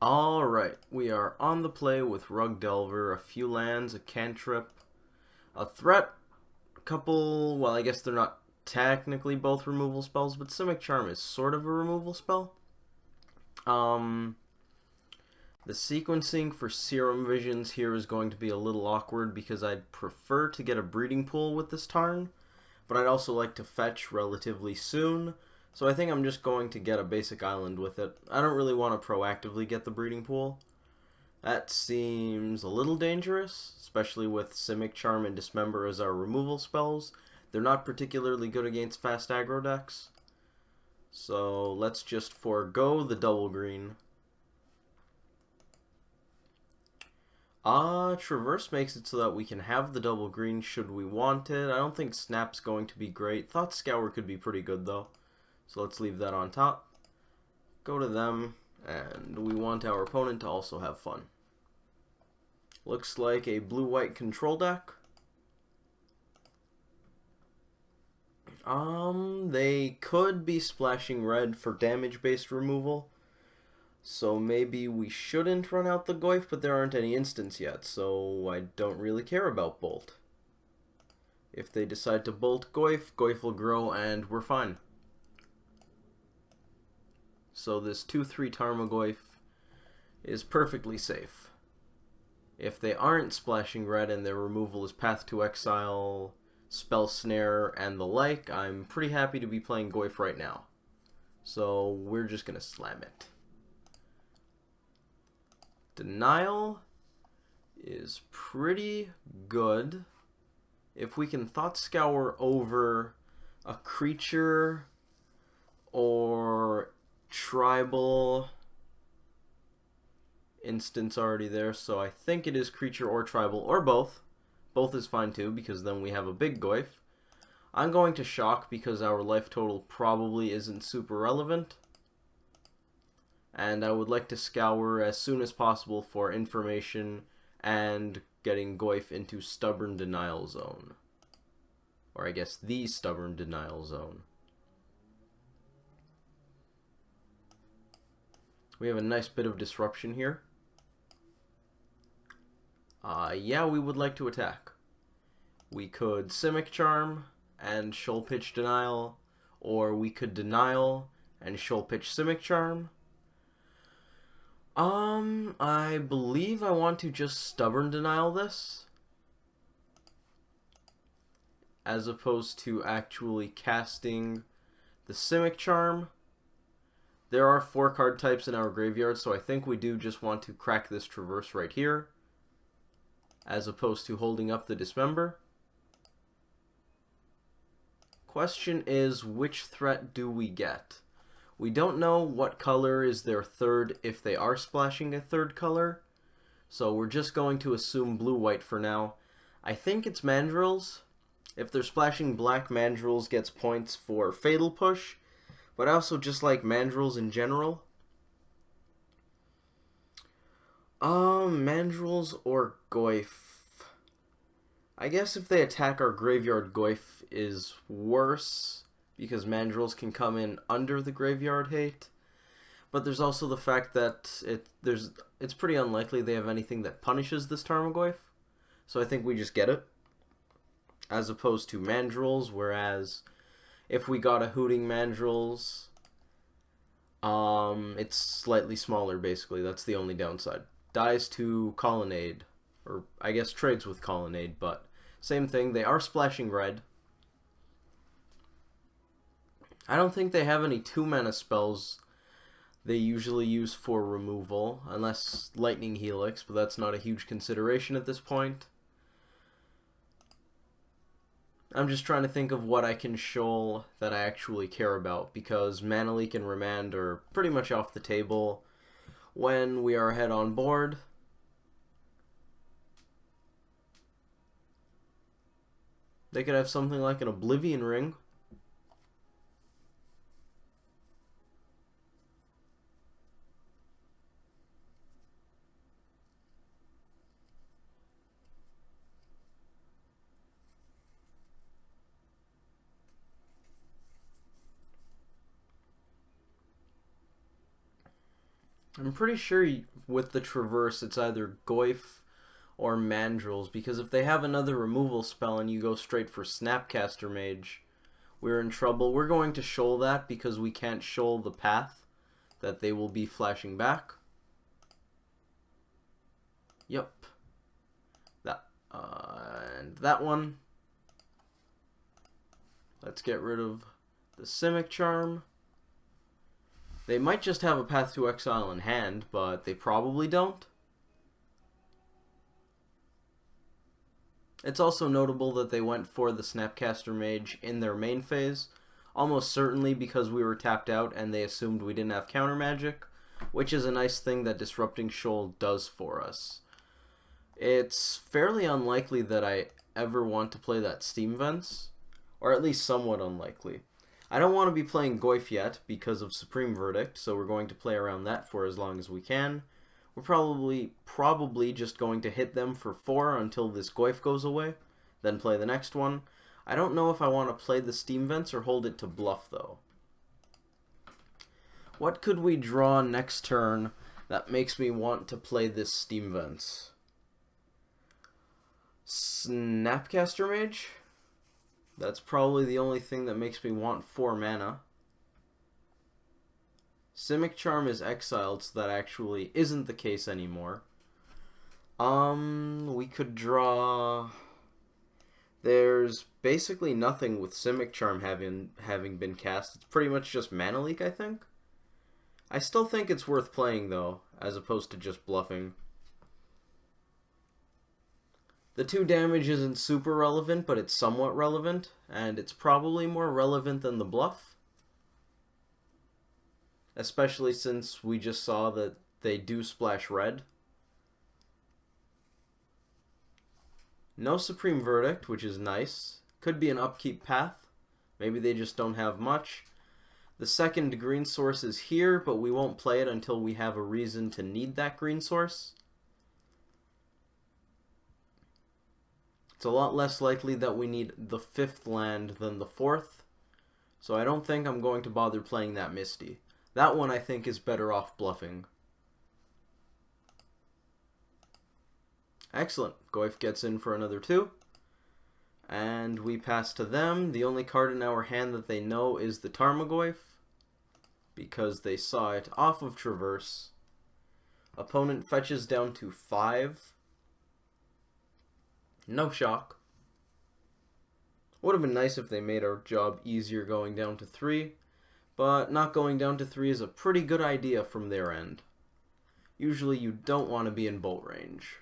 Alright, we are on the play with Rug Delver, a few lands, a cantrip, a threat, a couple, well I guess they're not technically both removal spells, but Simic Charm is sort of a removal spell. The sequencing for Serum Visions here is going to be a little awkward because I'd prefer to get a breeding pool with this turn, but I'd also like to fetch relatively soon. So I think I'm just going to get a basic island with it. I don't really want to proactively get the breeding pool. That seems a little dangerous, especially with Simic Charm and Dismember as our removal spells. They're not particularly good against fast aggro decks. So let's just forego the double green. Traverse makes it so that we can have the double green should we want it. I don't think Snap's going to be great. Thought Scour could be pretty good though. So let's leave that on top. Go to them, and we want our opponent to also have fun. Looks like a blue-white control deck. They could be splashing red for damage-based removal. So maybe we shouldn't run out the Goyf, but there aren't any instants yet, so I don't really care about Bolt. If they decide to Bolt Goyf, Goyf will grow and we're fine. So this 2/3 Tarmogoyf is perfectly safe. If they aren't splashing red and their removal is Path to Exile, Spell Snare, and the like, I'm pretty happy to be playing Goyf right now. So we're just going to slam it. Denial is pretty good. If we can Thought Scour over a creature or tribal instance already there, so I think it is creature or tribal, or both. Both is fine too, because then we have a big Goyf. I'm going to shock because our life total probably isn't super relevant. And I would like to scour as soon as possible for information and getting Goyf into Stubborn Denial Zone. Or I guess the Stubborn Denial Zone. We have a nice bit of disruption here. Yeah, we would like to attack. We could Simic Charm and Shoal Pitch Denial, or we could Denial and Shoal Pitch Simic Charm. I believe I want to just Stubborn Denial this, as opposed to actually casting the Simic Charm. There are 4 card types in our graveyard, so I think we do just want to crack this Traverse right here, as opposed to holding up the Dismember. Question is, which threat do we get? We don't know what color is their third if they are splashing a third color, so we're just going to assume blue-white for now. I think it's Mandrills. If they're splashing black, Mandrills gets points for Fatal Push, but I also just like Mandrills in general. Mandrills or Goyf? I guess if they attack our graveyard, Goyf is worse, because Mandrills can come in under the graveyard hate. But there's also the fact that it's pretty unlikely they have anything that punishes this Tarmogoyf. So I think we just get it, as opposed to Mandrills, whereas if we got a Hooting Mandrills, it's slightly smaller, basically. That's the only downside. Dies to Colonnade, or I guess trades with Colonnade, but same thing. They are splashing red. I don't think they have any 2-mana spells they usually use for removal, unless Lightning Helix, but that's not a huge consideration at this point. I'm just trying to think of what I can shoal that I actually care about, because Mana Leak and Remand are pretty much off the table when we are ahead on board. They could have something like an Oblivion Ring. I'm pretty sure with the Traverse it's either Goyf or Mandrills, because if they have another removal spell and you go straight for Snapcaster Mage, we're in trouble. We're going to shoal that because we can't shoal the path that they will be flashing back. Yep. That. And that one. Let's get rid of the Simic Charm. They might just have a Path to Exile in hand, but they probably don't. It's also notable that they went for the Snapcaster Mage in their main phase, almost certainly because we were tapped out and they assumed we didn't have counter magic, which is a nice thing that Disrupting Shoal does for us. It's fairly unlikely that I ever want to play that Steam Vents, or at least somewhat unlikely. I don't want to be playing Goyf yet because of Supreme Verdict, so we're going to play around that for as long as we can. We're probably just going to hit them for 4 until this Goyf goes away, then play the next one. I don't know if I want to play the Steam Vents or hold it to bluff, though. What could we draw next turn that makes me want to play this Steam Vents? Snapcaster Mage? That's probably the only thing that makes me want 4 mana. Simic Charm is exiled, so that actually isn't the case anymore. We could draw... There's basically nothing with Simic Charm having been cast. It's pretty much just Mana Leak, I think. I still think it's worth playing, though, as opposed to just bluffing. The 2 damage isn't super relevant, but it's somewhat relevant, and it's probably more relevant than the bluff. Especially since we just saw that they do splash red. No Supreme Verdict, which is nice. Could be an upkeep path. Maybe they just don't have much. The second green source is here, but we won't play it until we have a reason to need that green source. It's a lot less likely that we need the 5th land than the 4th, so I don't think I'm going to bother playing that Misty. That one I think is better off bluffing. Excellent. Goyf gets in for another 2. And we pass to them. The only card in our hand that they know is the Tarmogoyf, because they saw it off of Traverse. Opponent fetches down to 5. No shock. Would have been nice if they made our job easier going down to 3, but not going down to 3 is a pretty good idea from their end. Usually you don't want to be in bolt range.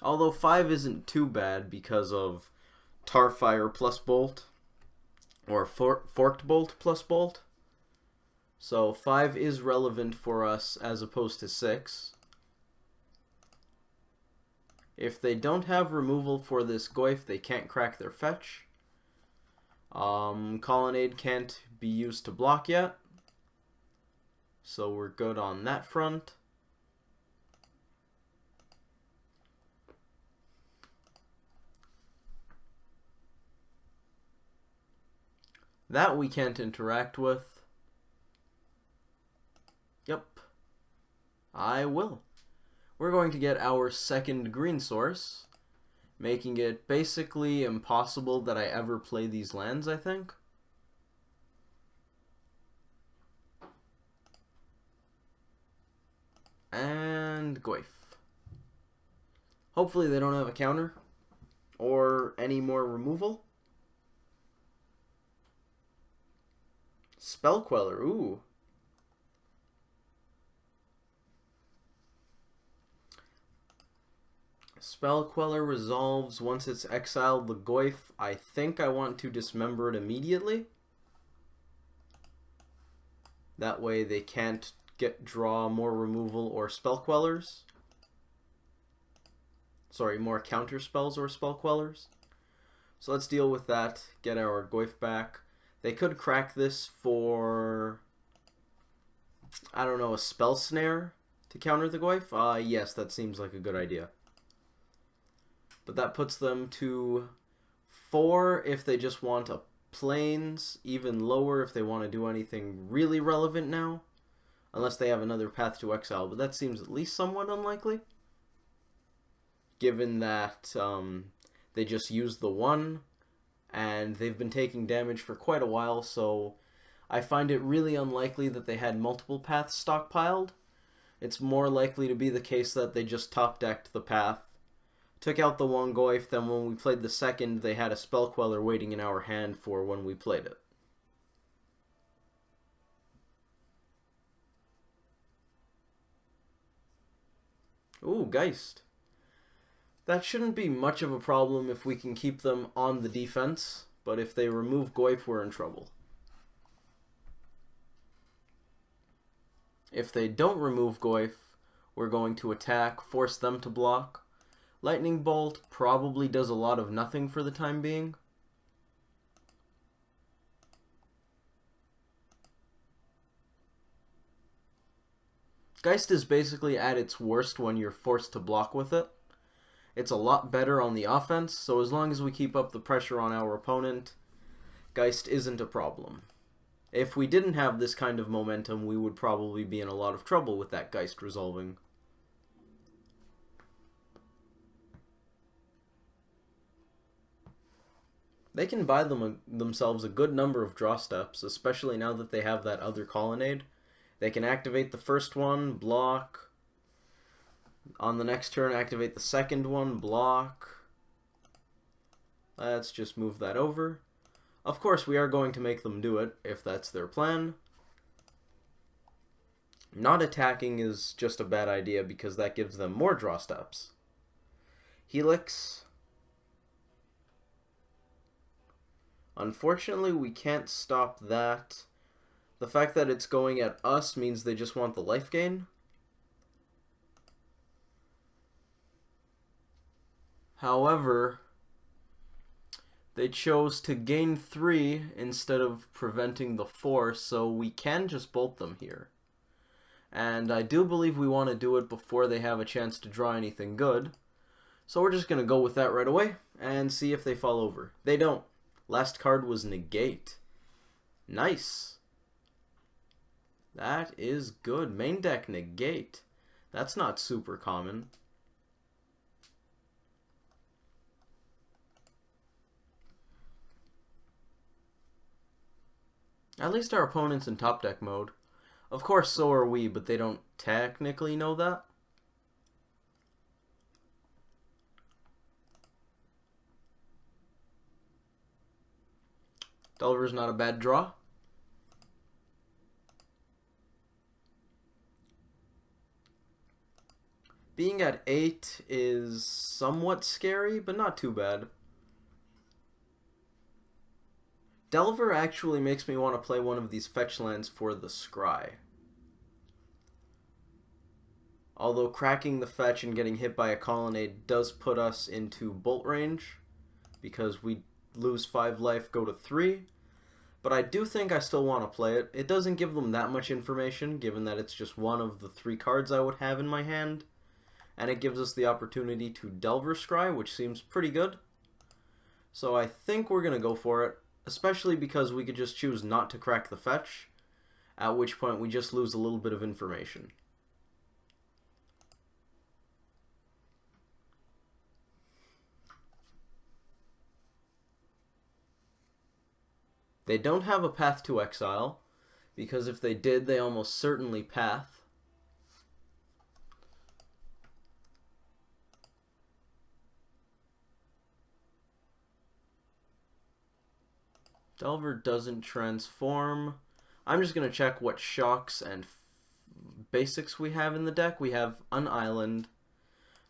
Although 5 isn't too bad because of Tarfire plus Bolt, or Forked Bolt plus Bolt. So 5 is relevant for us as opposed to 6. If they don't have removal for this Goyf, they can't crack their fetch. Colonnade can't be used to block yet, so we're good on that front. That we can't interact with. Yep, I will. We're going to get our second green source, making it basically impossible that I ever play these lands, I think. And Goyf. Hopefully they don't have a counter or any more removal. Spell Queller, ooh. Spell Queller resolves once it's exiled the Goyf. I think I want to dismember it immediately. That way they can't draw more removal or Spell Quellers. Sorry, more counter spells or Spell Quellers. So let's deal with that, get our Goyf back. They could crack this for, I don't know, a Spell Snare to counter the Goyf? Yes, that seems like a good idea. But that puts them to 4 if they just want a Plains, even lower if they want to do anything really relevant now. Unless they have another path to exile, but that seems at least somewhat unlikely. Given that they just used the one, and they've been taking damage for quite a while, so I find it really unlikely that they had multiple paths stockpiled. It's more likely to be the case that they just top-decked the path, took out the one Goyf, then when we played the second, they had a Spell Queller waiting in our hand for when we played it. Ooh, Geist. That shouldn't be much of a problem if we can keep them on the defense, but if they remove Goyf, we're in trouble. If they don't remove Goyf, we're going to attack, force them to block. Lightning Bolt probably does a lot of nothing for the time being. Geist is basically at its worst when you're forced to block with it. It's a lot better on the offense, so as long as we keep up the pressure on our opponent, Geist isn't a problem. If we didn't have this kind of momentum, we would probably be in a lot of trouble with that Geist resolving. They can buy themselves a good number of draw steps, especially now that they have that other colonnade. They can activate the first one, block. On the next turn, activate the second one, block. Let's just move that over. Of course, we are going to make them do it, if that's their plan. Not attacking is just a bad idea because that gives them more draw steps. Helix. Unfortunately, we can't stop that. The fact that it's going at us means they just want the life gain. However, they chose to gain 3 instead of preventing the 4, so we can just bolt them here. And I do believe we want to do it before they have a chance to draw anything good. So we're just going to go with that right away and see if they fall over. They don't. Last card was Negate. Nice. That is good. Main deck Negate. That's not super common. At least our opponent's in top deck mode. Of course, so are we, but they don't technically know that. Delver's not a bad draw. Being at 8 is somewhat scary, but not too bad. Delver actually makes me want to play one of these fetch lands for the Scry. Although cracking the fetch and getting hit by a colonnade does put us into bolt range, because we lose 5 life, go to 3. But I do think I still want to play it. It doesn't give them that much information, given that it's just one of the 3 cards I would have in my hand. And it gives us the opportunity to Delver Scry, which seems pretty good. So I think we're going to go for it, especially because we could just choose not to crack the fetch, at which point we just lose a little bit of information. They don't have a path to exile, because if they did, they almost certainly path. Delver doesn't transform. I'm just going to check what shocks and basics we have in the deck. We have an island,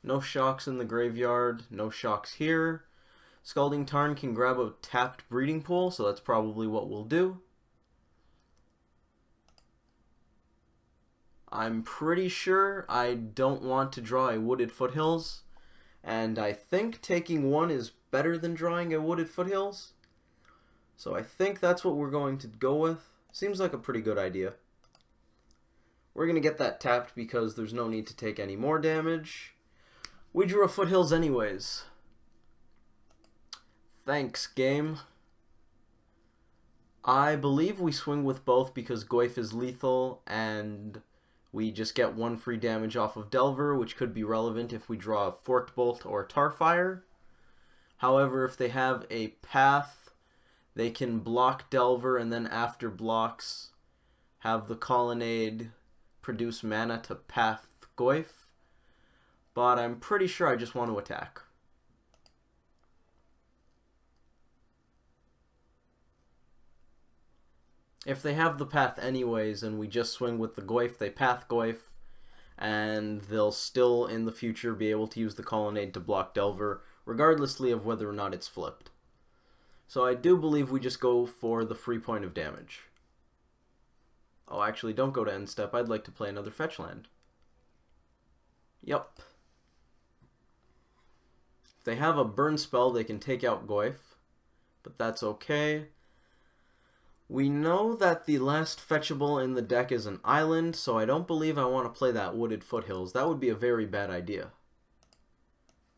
no shocks in the graveyard, no shocks here. Scalding Tarn can grab a tapped breeding pool, so that's probably what we'll do. I'm pretty sure I don't want to draw a Wooded Foothills, and I think taking 1 is better than drawing a Wooded Foothills. So I think that's what we're going to go with. Seems like a pretty good idea. We're going to get that tapped because there's no need to take any more damage. We drew a Foothills anyways. Thanks, game. I believe we swing with both because Goyf is lethal, and We just get 1 free damage off of Delver, which could be relevant if we draw a Forked Bolt or Tarfire. However, if they have a Path, they can block Delver and then after blocks have the Colonnade produce mana to Path Goyf. But I'm pretty sure I just want to attack. If they have the Path anyways and we just swing with the Goyf, they Path Goyf, and they'll still in the future be able to use the Colonnade to block Delver, regardlessly of whether or not it's flipped. So I do believe we just go for the free point of damage. Oh, actually, don't go to end step. I'd like to play another fetch land. Yep. If they have a burn spell, they can take out Goyf, but that's okay. We know that the last fetchable in the deck is an island, so I don't believe I want to play that Wooded Foothills. That would be a very bad idea.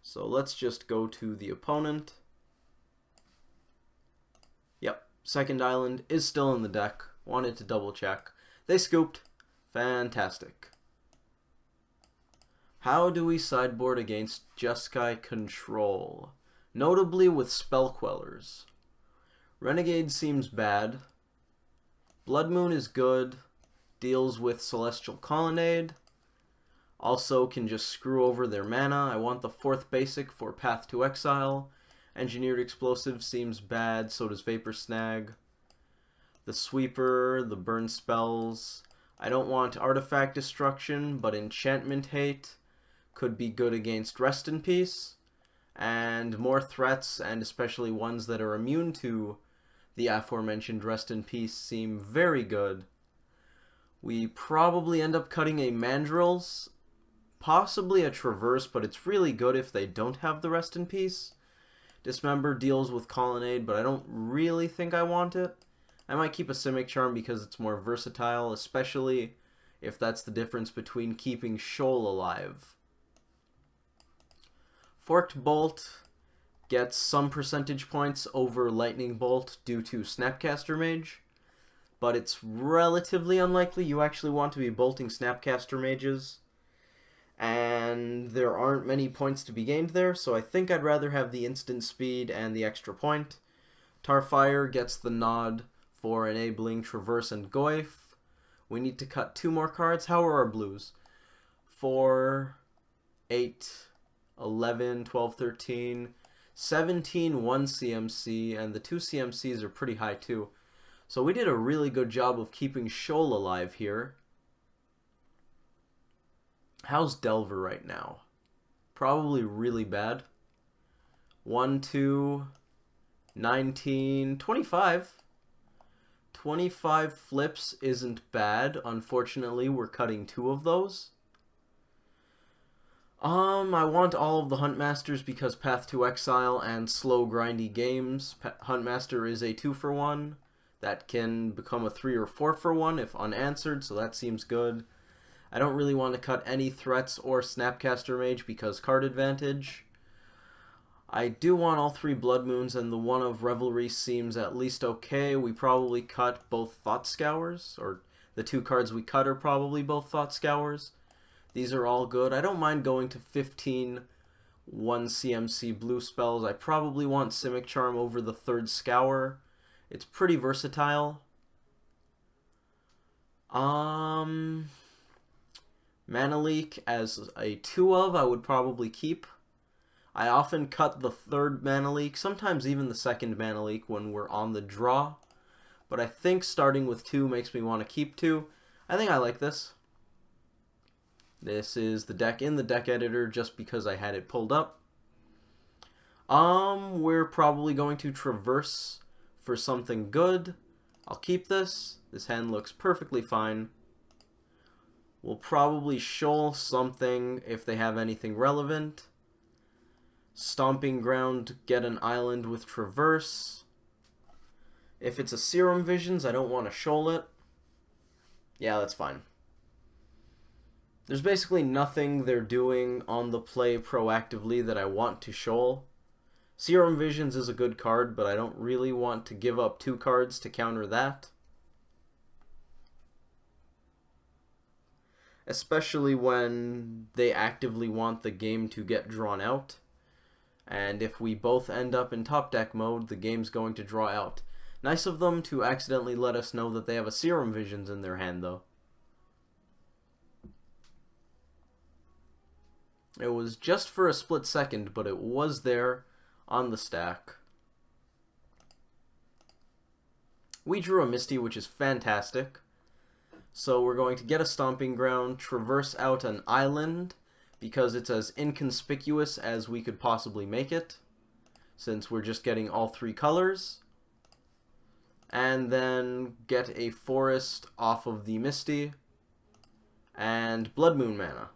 So let's just go to the opponent. Yep, second island is still in the deck. Wanted to double check. They scooped. Fantastic. How do we sideboard against Jeskai Control? Notably with Spell Quellers. Renegade seems bad. Blood Moon is good. Deals with Celestial Colonnade. Also can just screw over their mana. I want the 4th basic for Path to Exile. Engineered Explosive seems bad, so does Vapor Snag. The Sweeper, the Burn Spells. I don't want Artifact Destruction, but Enchantment Hate could be good against Rest in Peace. And more threats, and especially ones that are immune to the aforementioned Rest in Peace, seem very good. We probably end up cutting a Mandrills, possibly a Traverse, but it's really good if they don't have the Rest in Peace. Dismember deals with Colonnade, but I don't really think I want it. I might keep a Simic Charm because it's more versatile, especially if that's the difference between keeping Shoal alive. Forked Bolt gets some percentage points over Lightning Bolt due to Snapcaster Mage, but it's relatively unlikely you actually want to be bolting Snapcaster Mages, and there aren't many points to be gained there, so I think I'd rather have the instant speed and the extra point. Tarfire gets the nod for enabling Traverse and Goyf. We need to cut 2 more cards. How are our blues? 4, 8, 11, 12, 13... 17, 1 CMC, and the 2 CMCs are pretty high too. So we did a really good job of keeping Shoal alive here. How's Delver right now? Probably really bad. 1, 2, 19, 25. 25 flips isn't bad. Unfortunately, we're cutting 2 of those. I want all of the Huntmasters because Path to Exile and slow grindy games. Huntmaster is a 2-for-1 that can become a 3 or 4-for-1 if unanswered, so that seems good. I don't really want to cut any threats or Snapcaster Mage because card advantage. I do want all 3 Blood Moons, and the one of Revelry seems at least okay. We probably cut both Thought Scours, or the 2 cards we cut are probably both Thought Scours. These are all good. I don't mind going to 15 1 CMC blue spells. I probably want Simic Charm over the 3rd Scour. It's pretty versatile. Mana Leak as a 2 of I would probably keep. I often cut the 3rd Mana Leak, sometimes even the 2nd Mana Leak when we're on the draw. But I think starting with 2 makes me want to keep 2. I think I like this. This is the deck in the deck editor just because I had it pulled up. We're probably going to Traverse for something good. I'll keep this. This hand looks perfectly fine. We'll probably Shoal something if they have anything relevant. Stomping Ground, get an island with Traverse. If it's a Serum Visions, I don't want to Shoal it. Yeah, that's fine. There's basically nothing they're doing on the play proactively that I want to Shoal. Serum Visions is a good card, but I don't really want to give up 2 cards to counter that. especially when they actively want the game to get drawn out. And if we both end up in top deck mode, the game's going to draw out. Nice of them to accidentally let us know that they have a Serum Visions in their hand, though. It was just for a split second, but it was there on the stack. We drew a Misty, which is fantastic. So we're going to get a Stomping Ground, traverse out an island, because it's as inconspicuous as we could possibly make it, since we're just getting all three colors. And then get a forest off of the Misty, and Blood Moon mana.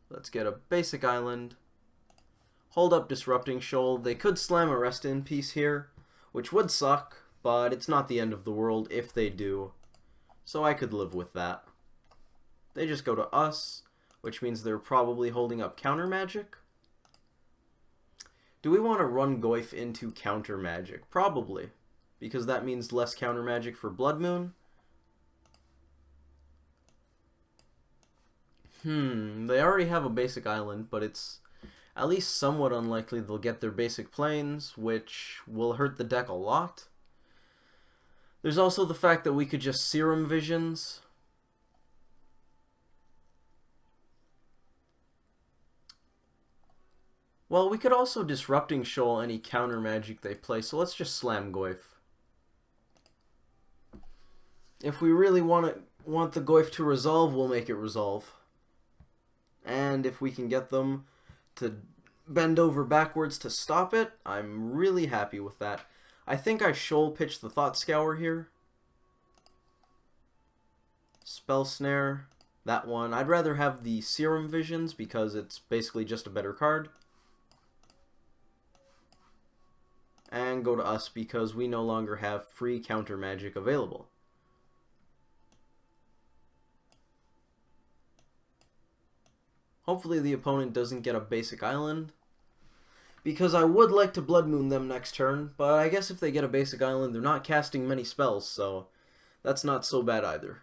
Let's get a basic island. Hold up Disrupting Shoal. They could slam a Rest in Peace here, which would suck, but it's not the end of the world if they do. So I could live with that. They just go to us, which means they're probably holding up Counter Magic. Do we want to run Goyf into Counter Magic? Probably, because that means less Counter Magic for Blood Moon. They already have a basic island, but it's at least somewhat unlikely they'll get their basic planes, which will hurt the deck a lot. There's also the fact that we could just Serum Visions. Well, we could also Disrupting Shoal any counter magic they play, so let's just slam Goyf. If we really want the Goyf to resolve, we'll make it resolve. And if we can get them to bend over backwards to stop it, I'm really happy with that. I think I shoal pitch the Thought Scour here. Spell Snare, that one. I'd rather have the Serum Visions because it's basically just a better card. And go to us because we no longer have free counter magic available. Hopefully the opponent doesn't get a basic island, because I would like to Blood Moon them next turn, but I guess if they get a basic island, they're not casting many spells, so that's not so bad either.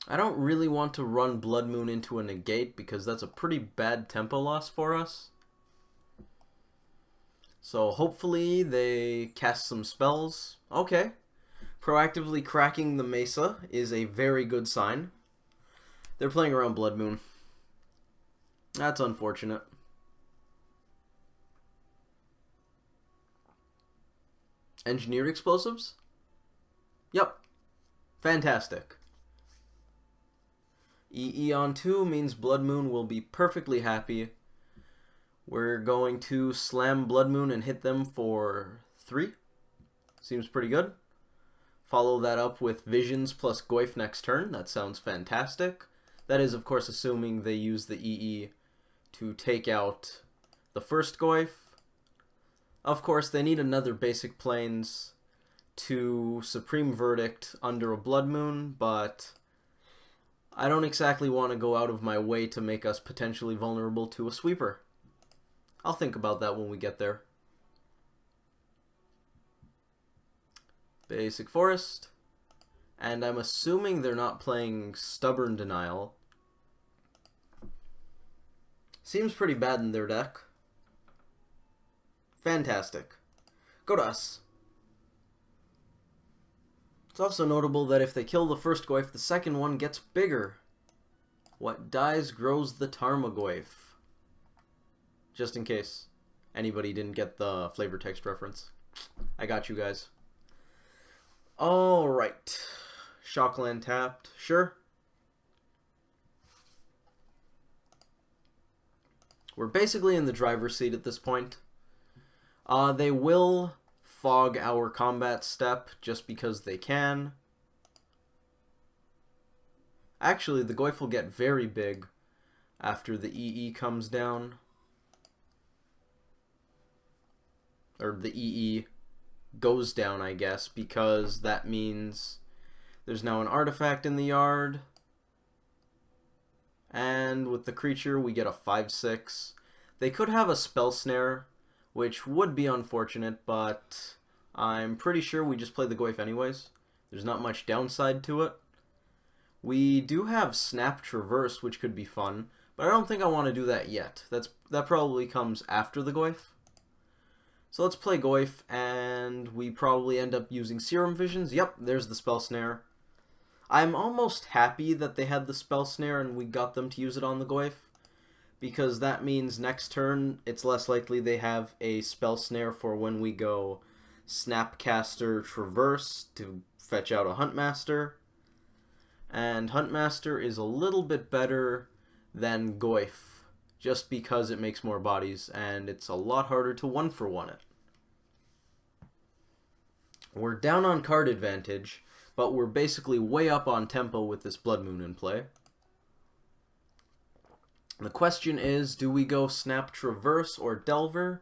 I don't really want to run Blood Moon into a negate because that's a pretty bad tempo loss for us. So hopefully they cast some spells. Okay. Proactively cracking the Mesa is a very good sign. They're playing around Blood Moon. That's unfortunate. Engineered Explosives? Yep. Fantastic. EE on 2 means Blood Moon will be perfectly happy. We're going to slam Blood Moon and hit them for 3. Seems pretty good. Follow that up with Visions plus Goyf next turn. That sounds fantastic. That is, of course, assuming they use the EE to take out the first Goyf. Of course, they need another basic planes to Supreme Verdict under a Blood Moon, but I don't exactly want to go out of my way to make us potentially vulnerable to a sweeper. I'll think about that when we get there. Basic Forest. And I'm assuming they're not playing Stubborn Denial. Seems pretty bad in their deck. Fantastic. Go to us. It's also notable that if they kill the first Goyf, the second one gets bigger. What dies grows the Tarmogoyf. Just in case anybody didn't get the flavor text reference. I got you guys. Alright. Shockland tapped. Sure. We're basically in the driver's seat at this point. They will fog our combat step just because they can. Actually, the Goyf will get very big after the EE comes down. Or the EE goes down, I guess, because that means there's now an artifact in the yard. And with the creature, we get a 5/6. They could have a spell snare, which would be unfortunate, but I'm pretty sure we just play the Goyf anyways. There's not much downside to it. We do have Snap Traverse, which could be fun, but I don't think I want to do that yet. That probably comes after the Goyf. So let's play Goyf, and we probably end up using Serum Visions. Yep, there's the Spell Snare. I'm almost happy that they had the Spell Snare and we got them to use it on the Goyf, because that means next turn it's less likely they have a Spell Snare for when we go Snapcaster Traverse to fetch out a Huntmaster. And Huntmaster is a little bit better than Goyf, just because it makes more bodies, and it's a lot harder to 1-for-1 it. We're down on card advantage, but we're basically way up on tempo with this Blood Moon in play. The question is, do we go Snap Traverse or Delver?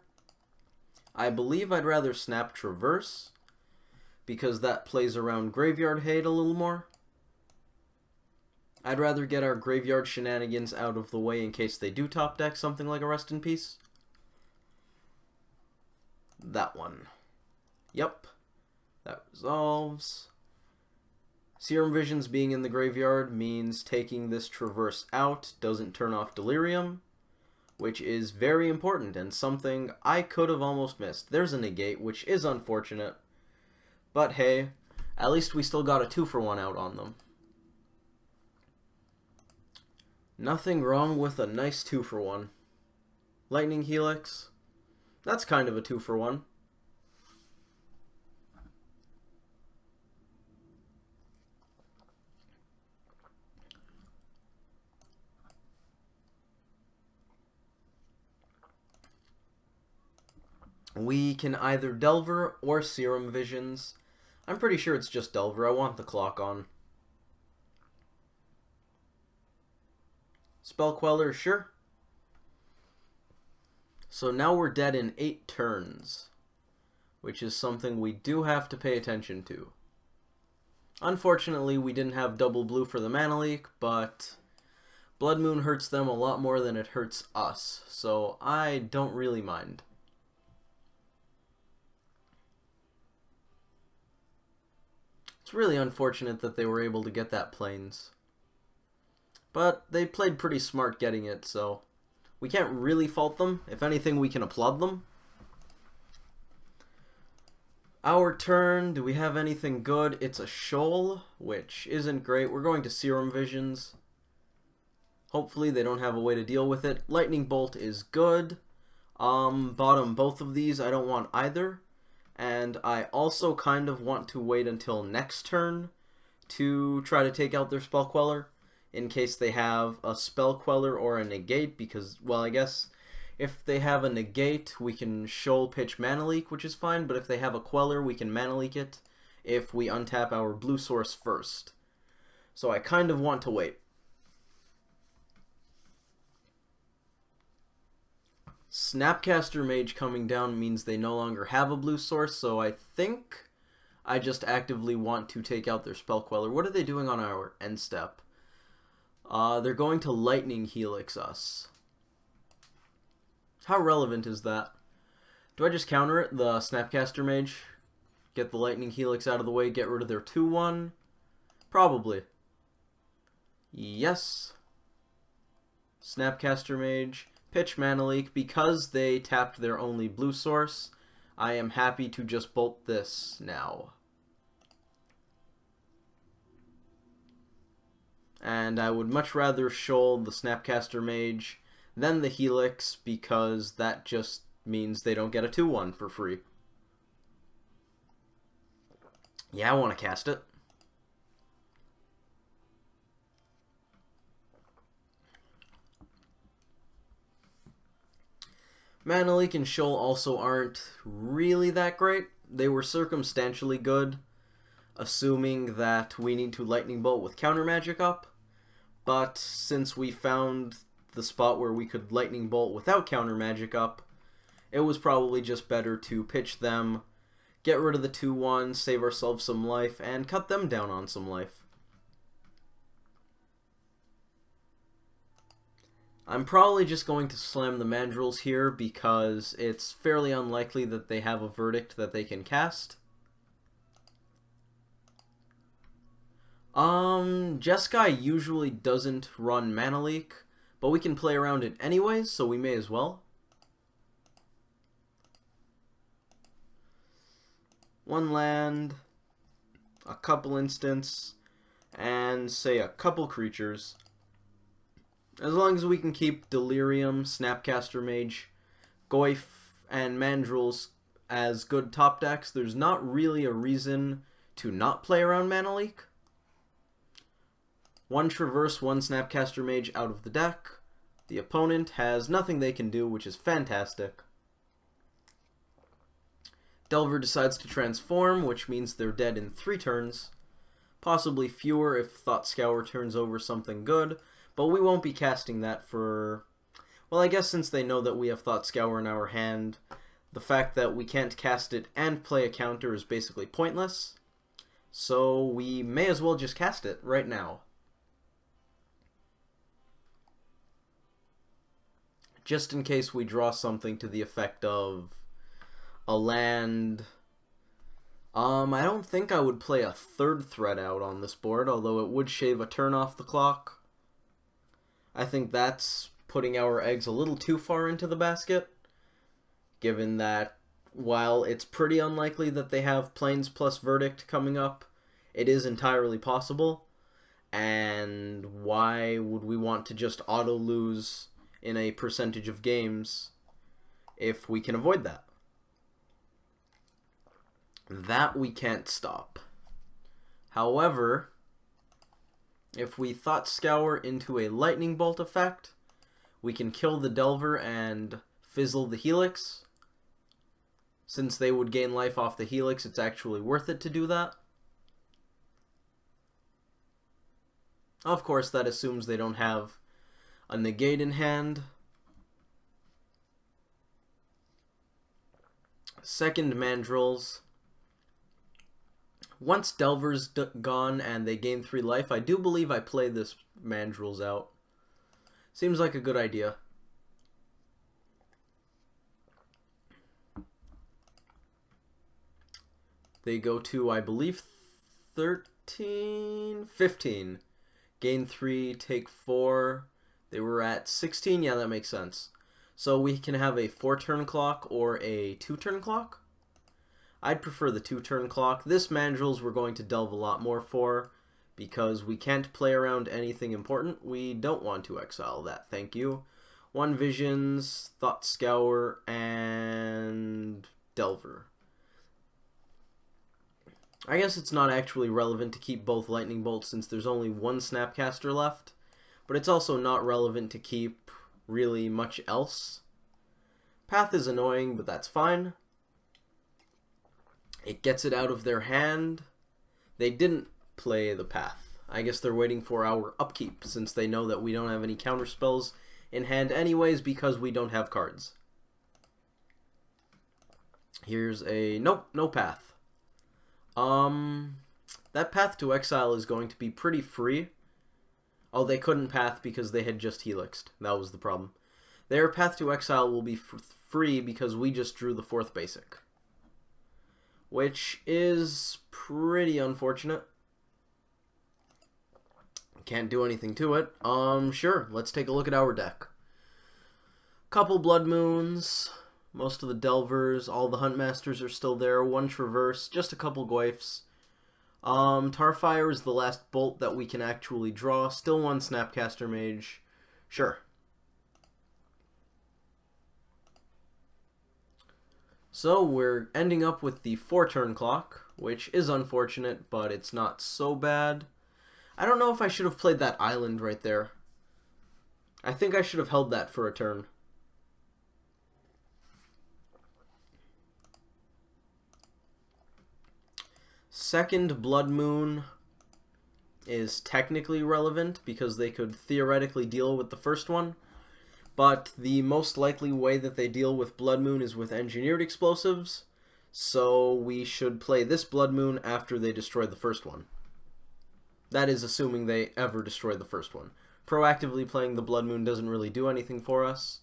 I believe I'd rather Snap Traverse, because that plays around Graveyard Hate a little more. I'd rather get our graveyard shenanigans out of the way in case they do top deck something like a Rest in Peace. That one. Yep. That resolves. Serum Visions being in the graveyard means taking this Traverse out doesn't turn off Delirium, which is very important and something I could have almost missed. There's a Negate, which is unfortunate, but hey, at least we still got a 2-for-1 out on them. Nothing wrong with a nice 2-for-1. Lightning Helix, that's kind of a 2-for-1. We can either Delver or Serum Visions. I'm pretty sure it's just Delver. I want the clock on. Spell Queller, sure. So now we're dead in 8 turns, which is something we do have to pay attention to. Unfortunately, we didn't have double blue for the Mana Leak, but Blood Moon hurts them a lot more than it hurts us, so I don't really mind. It's really unfortunate that they were able to get that Plains. But they played pretty smart getting it, so we can't really fault them. If anything, we can applaud them. Our turn, do we have anything good? It's a Shoal, which isn't great. We're going to Serum Visions. Hopefully they don't have a way to deal with it. Lightning Bolt is good. Bottom both of these, I don't want either. And I also kind of want to wait until next turn to try to take out their Spell Queller, in case they have a Spell Queller or a Negate, because, well, I guess if they have a Negate, we can Shoal pitch Mana Leak, which is fine, but if they have a Queller, we can Mana Leak it if we untap our blue source first. So I kind of want to wait. Snapcaster Mage coming down means they no longer have a blue source, so I think I just actively want to take out their Spell Queller. What are they doing on our end step? They're going to Lightning Helix us. How relevant is that? Do I just counter it, the Snapcaster Mage? Get the Lightning Helix out of the way, get rid of their 2-1? Probably. Yes. Snapcaster Mage. Pitch Mana Leak. Because they tapped their only blue source, I am happy to just bolt this now. And I would much rather Shoal the Snapcaster Mage than the Helix, because that just means they don't get a 2-1 for free. Yeah, I want to cast it. Mana Leak and Shoal also aren't really that great. They were circumstantially good, assuming that we need to Lightning Bolt with Counter Magic up. But since we found the spot where we could Lightning Bolt without Counter Magic up, it was probably just better to pitch them, get rid of the 2-1, save ourselves some life, and cut them down on some life. I'm probably just going to slam the mandrills here because it's fairly unlikely that they have a verdict that they can cast. Jeskai usually doesn't run Mana Leak, but we can play around it anyways, so we may as well. One land, a couple instants, and say a couple creatures. As long as we can keep Delirium, Snapcaster Mage, Goyf, and Mandrills as good top decks, there's not really a reason to not play around Mana Leak. One Traverse, one Snapcaster Mage out of the deck. The opponent has nothing they can do, which is fantastic. Delver decides to transform, which means they're dead in 3 turns. Possibly fewer if Thought Scour turns over something good, but we won't be casting that for... Well, I guess since they know that we have Thought Scour in our hand, the fact that we can't cast it and play a counter is basically pointless. So we may as well just cast it right now. Just in case we draw something to the effect of a land. I don't think I would play a 3rd threat out on this board, although it would shave a turn off the clock. I think that's putting our eggs a little too far into the basket, given that while it's pretty unlikely that they have Plains plus Verdict coming up, it is entirely possible. And why would we want to just auto-lose in a percentage of games if we can avoid that? That we can't stop. However, if we Thought Scour into a Lightning Bolt effect, we can kill the Delver and fizzle the Helix. Since they would gain life off the Helix, it's actually worth it to do that. Of course, that assumes they don't have a negate in hand. Second Mandrills. Once Delver's gone and they gain 3 life, I do believe I play this Mandrills out. Seems like a good idea. They go to, I believe, 13, 15. Gain 3, take 4. They were at 16. Yeah, that makes sense. So we can have a 4-turn clock or a 2-turn clock. I'd prefer the 2-turn clock. This Mandrills we're going to delve a lot more for, because we can't play around anything important. We don't want to exile that, thank you. 1 Visions, Thought Scour, and Delver. I guess it's not actually relevant to keep both Lightning Bolts since there's only 1 Snapcaster left, but it's also not relevant to keep really much else. Path is annoying, but that's fine. It gets it out of their hand. They didn't play the Path. I guess they're waiting for our upkeep, since they know that we don't have any counter spells in hand anyways because we don't have cards. Here's a... Nope, no Path. That Path to Exile is going to be pretty free. Oh, they couldn't Path because they had just Helixed. That was the problem. Their Path to Exile will be free because we just drew the 4th basic, which is pretty unfortunate. Can't do anything to it. Sure, let's take a look at our deck. Couple Blood Moons, most of the Delvers, all the Huntmasters are still there, 1 Traverse, just a couple Goyfs. Tarfire is the last bolt that we can actually draw, still 1 Snapcaster Mage. Sure. So we're ending up with the 4-turn clock, which is unfortunate, but it's not so bad. I don't know if I should have played that island right there. I think I should have held that for a turn. Second Blood Moon is technically relevant because they could theoretically deal with the first one, but the most likely way that they deal with Blood Moon is with engineered explosives, so we should play this Blood Moon after they destroy the first one. That is assuming they ever destroy the first one. Proactively playing the Blood Moon doesn't really do anything for us.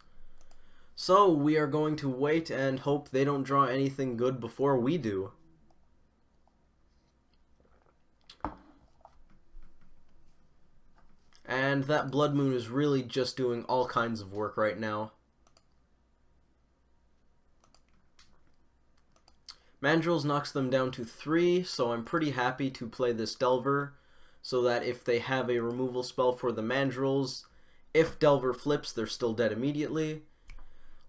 So we are going to wait and hope they don't draw anything good before we do. And that Blood Moon is really just doing all kinds of work right now. Mandrills knocks them down to 3, so I'm pretty happy to play this Delver, so that if they have a removal spell for the Mandrills, if Delver flips, they're still dead immediately.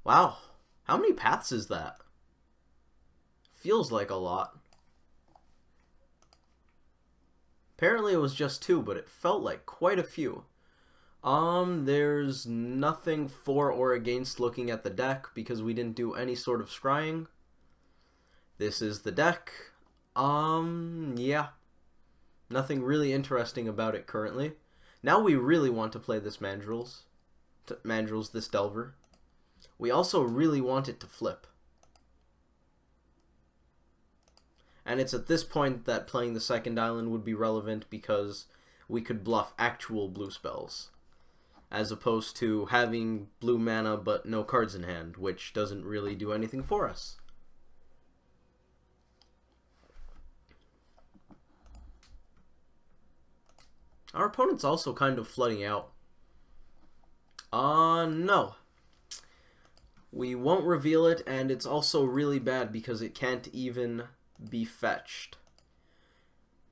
Wow, how many paths is that? Feels like a lot. Apparently it was just 2, but it felt like quite a few. There's nothing for or against looking at the deck because we didn't do any sort of scrying. This is the deck. Yeah. Nothing really interesting about it currently. Now we really want to play this Mandrills, this Delver. We also really want it to flip. And it's at this point that playing the second island would be relevant because we could bluff actual blue spells, as opposed to having blue mana but no cards in hand, which doesn't really do anything for us. Our opponent's also kind of flooding out. No. We won't reveal it, and it's also really bad because it can't even be fetched.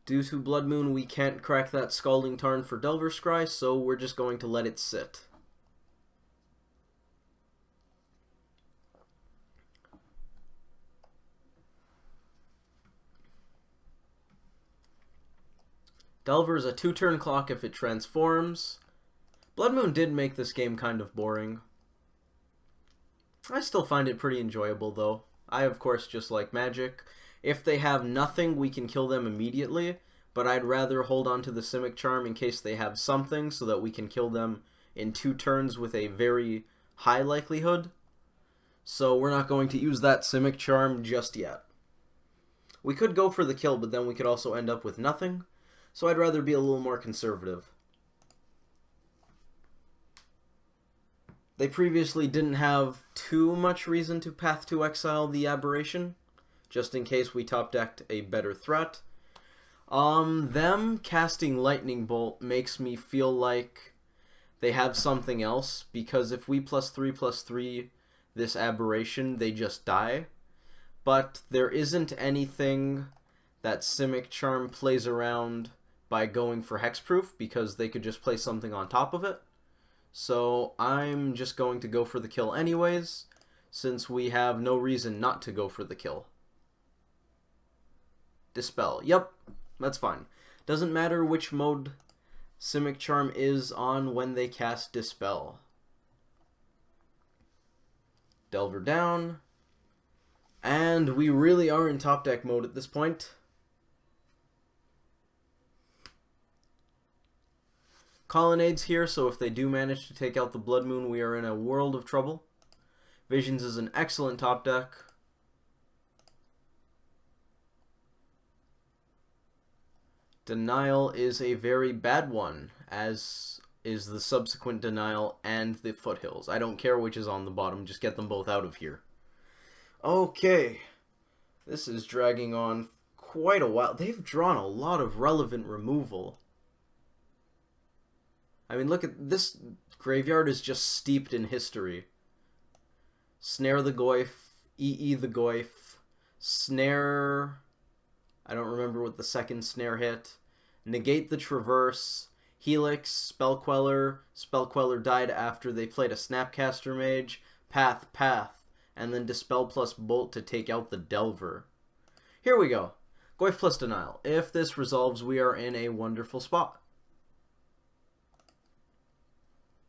Due to Blood Moon, we can't crack that Scalding Tarn for Delver Scry, so we're just going to let it sit. Delver is a 2-turn clock if it transforms. Blood Moon did make this game kind of boring. I still find it pretty enjoyable, though. I, of course, just like Magic. If they have nothing, we can kill them immediately, but I'd rather hold on to the Simic Charm in case they have something so that we can kill them in 2 turns with a very high likelihood. So we're not going to use that Simic Charm just yet. We could go for the kill, but then we could also end up with nothing. So I'd rather be a little more conservative. They previously didn't have too much reason to Path to Exile the Aberration, just in case we top-decked a better threat. Them casting Lightning Bolt makes me feel like they have something else, because if we +3/+3 this Aberration, they just die. But there isn't anything that Simic Charm plays around by going for Hexproof, because they could just play something on top of it. So I'm just going to go for the kill anyways, since we have no reason not to go for the kill. Dispel. Yep, that's fine. Doesn't matter which mode Simic Charm is on when they cast Dispel. Delver down. And we really are in top deck mode at this point. Colonnades here, so if they do manage to take out the Blood Moon, we are in a world of trouble. Visions is an excellent top deck. Denial is a very bad one, as is the subsequent Denial and the Foothills. I don't care which is on the bottom, just get them both out of here. Okay, this is dragging on quite a while. They've drawn a lot of relevant removal. I mean, look at this graveyard is just steeped in history. Snare the Goyf, EE the Goyf, Snare, I don't remember what the second snare hit, Negate the Traverse, Helix, Spellqueller, Spellqueller died after they played a Snapcaster Mage, Path, and then Dispel plus Bolt to take out the Delver. Here we go. Goyf plus Denial. If this resolves, we are in a wonderful spot.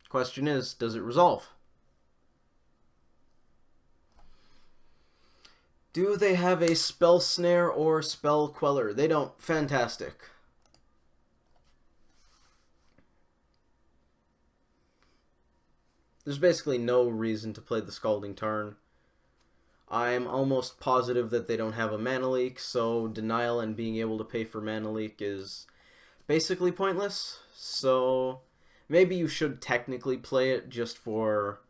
Question is, does it resolve? Do they have a Spell Snare or Spell Queller? They don't. Fantastic. There's basically no reason to play the Scalding Tarn. I'm almost positive that they don't have a mana leak, so Denial and being able to pay for mana leak is basically pointless. So Maybe you should technically play it just for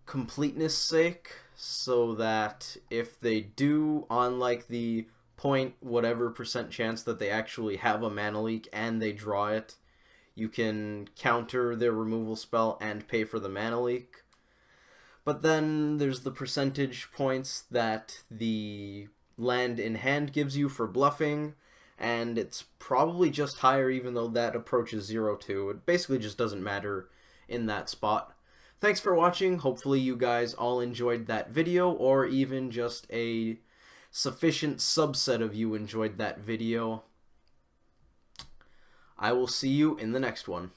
completeness sake, so that if they do, on like the point whatever percent chance that they actually have a mana leak and they draw it, you can counter their removal spell and pay for the mana leak. But then there's the percentage points that the land in hand gives you for bluffing, and it's probably just higher even though that approaches 0 too. It basically just doesn't matter in that spot. Thanks for watching. Hopefully you guys all enjoyed that video, or even just a sufficient subset of you enjoyed that video. I will see you in the next one.